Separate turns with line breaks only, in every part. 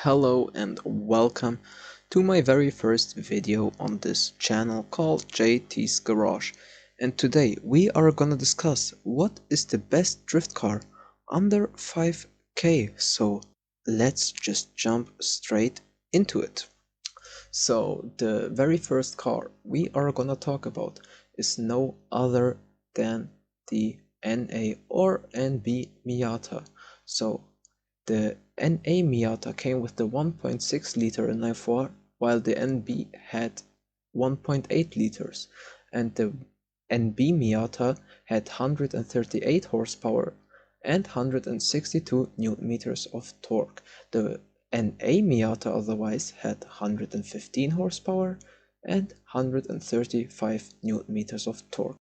Hello and welcome to my very first video on this channel called jayts Garage, and today we are gonna discuss what is the best drift car under 5k. So let's just jump straight into it. So the very first car we are gonna talk about is no other than the NA or NB Miata. So the NA Miata came with the 1.6 liter inline-4, while the NB had 1.8 liters, and the NB Miata had 138 horsepower and 162 newton meters of torque. The NA Miata otherwise had 115 horsepower and 135 newton meters of torque.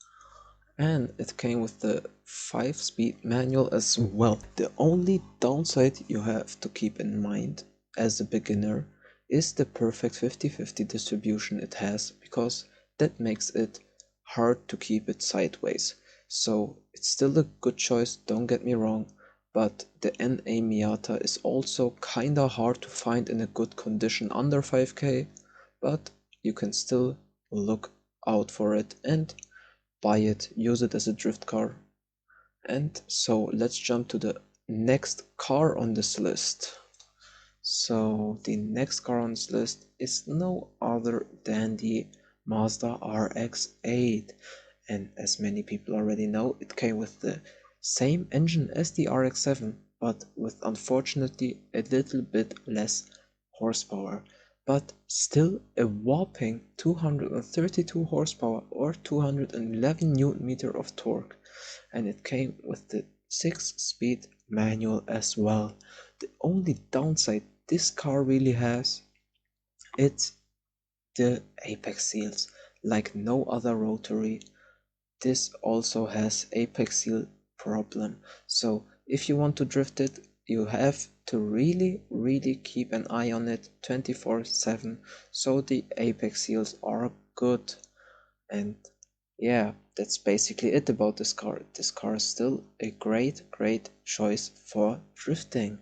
And it came with the 5-speed manual as well. The only downside you have to keep in mind as a beginner is the perfect 50-50 distribution it has, because that makes it hard to keep it sideways. So it's still a good choice, don't get me wrong, but the NA Miata is also kinda hard to find in a good condition under 5k, but you can still look out for it and buy it, use it as a drift car. And so let's jump to the next car on this list. So the next car on this list is no other than the Mazda RX-8, and as many people already know, it came with the same engine as the RX-7, but with unfortunately a little bit less horsepower, but still a whopping 232 horsepower or 211 newton meter of torque, and it came with the 6-speed manual as well. The only downside this car really has, it's the apex seals. Like no other rotary, this also has apex seal problem. So if you want to drift it, you have to really keep an eye on it 24/7, so the apex seals are good. And yeah, that's basically it about this car. This car is still a great choice for drifting.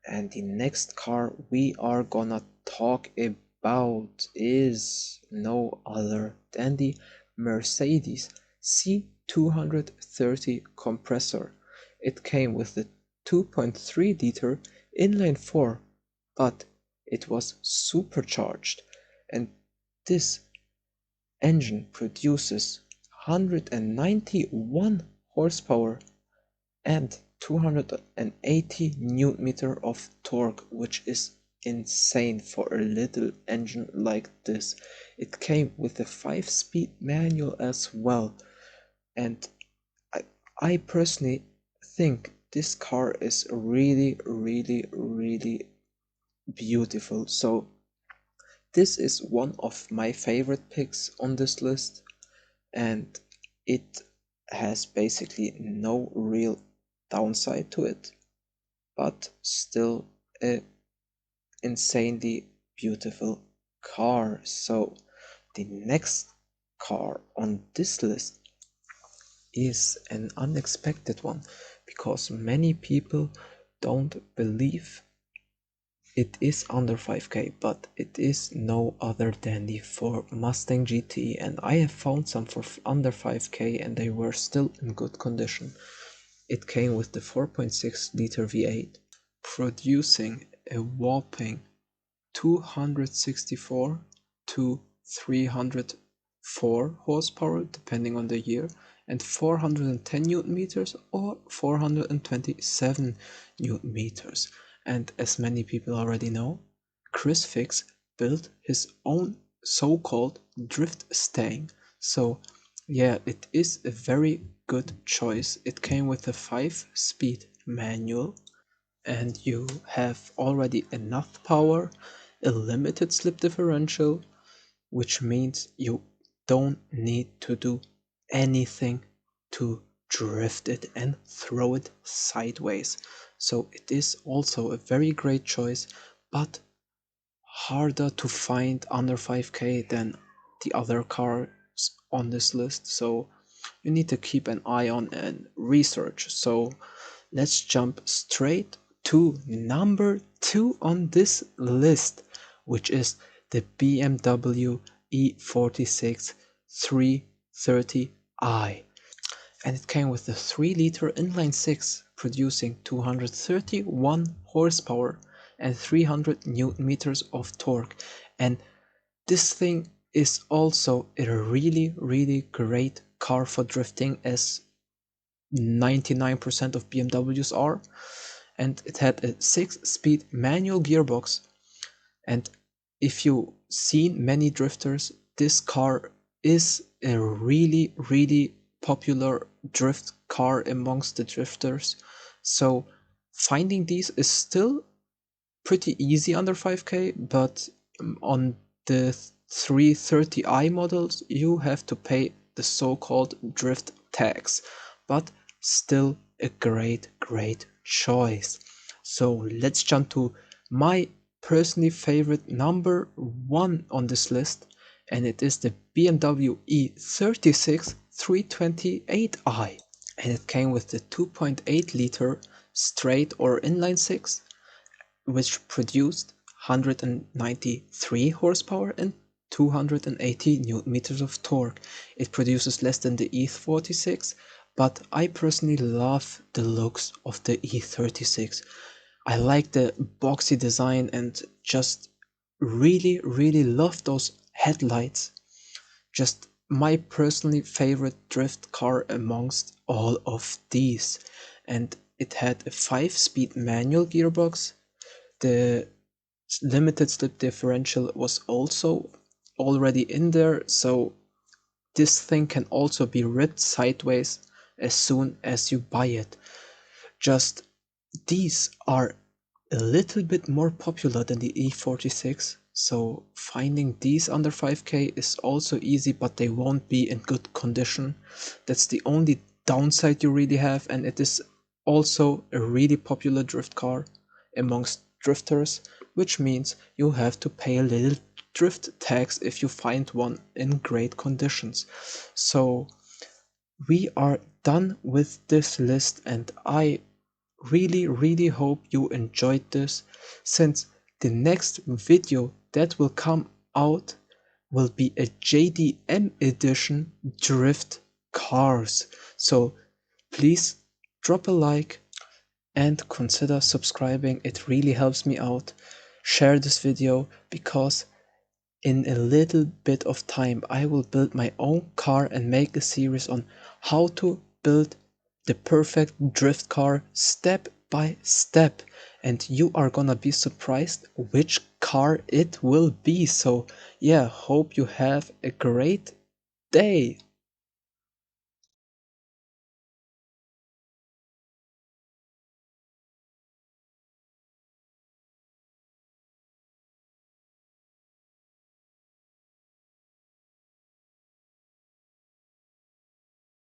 And the next car we are gonna talk about is no other than the Mercedes C230 compressor. It came with the 2.3 liter inline-4, but it was supercharged, and this engine produces 191 horsepower and 280 newton meter of torque, which is insane for a little engine like this. It came with a 5-speed manual as well, and I personally think this car is really beautiful. So this is one of my favorite picks on this list, and it has basically no real downside to it, but still a insanely beautiful car. So the next car on this list is an unexpected one, because many people don't believe it is under 5k, but it is no other than the Ford Mustang GT, and I have found some for under 5k and they were still in good condition. It came with the 4.6 liter V8, producing a whopping 264 to 304 horsepower depending on the year, and 410 newton meters or 427 newton meters. And as many people already know, Chris Fix built his own so-called drift stang. So yeah, it is a very good choice. It came with a 5-speed manual, and you have already enough power, a limited slip differential, which means you don't need to do anything to drift it and throw it sideways. So it is also a very great choice, but harder to find under 5k than the other cars on this list. So you need to keep an eye on and research. So let's jump straight to number 2 on this list, which is the BMW E46 330i. And it came with the 3-liter inline 6 producing 231 horsepower and 300 newton meters of torque. And this thing is also a really great car for drifting, as 99% of BMWs are. And it had a 6-speed manual gearbox. And if you've seen many drifters, this car is a really popular drift car amongst the drifters. So finding these is still pretty easy under 5k, but on the 330i models you have to pay the so-called drift tax, but still a great choice. So let's jump to my personally favorite number 1 on this list, and it is the BMW E36 328i. And it came with the 2.8 liter straight or inline 6, which produced 193 horsepower and 280 newton meters of torque. It produces less than the E46, but I personally love the looks of the E36. I like the boxy design and just really love those headlights. Just my personally favorite drift car amongst all of these. And it had a 5-speed manual gearbox. The limited slip differential was also already in there, so this thing can also be ripped sideways as soon as you buy it. Just these are a little bit more popular than the E46, so finding these under 5k is also easy, but they won't be in good condition. That's the only downside you really have, and it is also a really popular drift car amongst drifters, which means you have to pay a little drift tax if you find one in great conditions. So we are done with this list, and I really hope you enjoyed this, since the next video that will come out will be a JDM edition drift cars. So please drop a like and consider subscribing, it really helps me out. Share this video, because in a little bit of time I will build my own car and make a series on how to build the perfect drift car step by step, and you are gonna be surprised which car it will be. So yeah, hope you have a great day.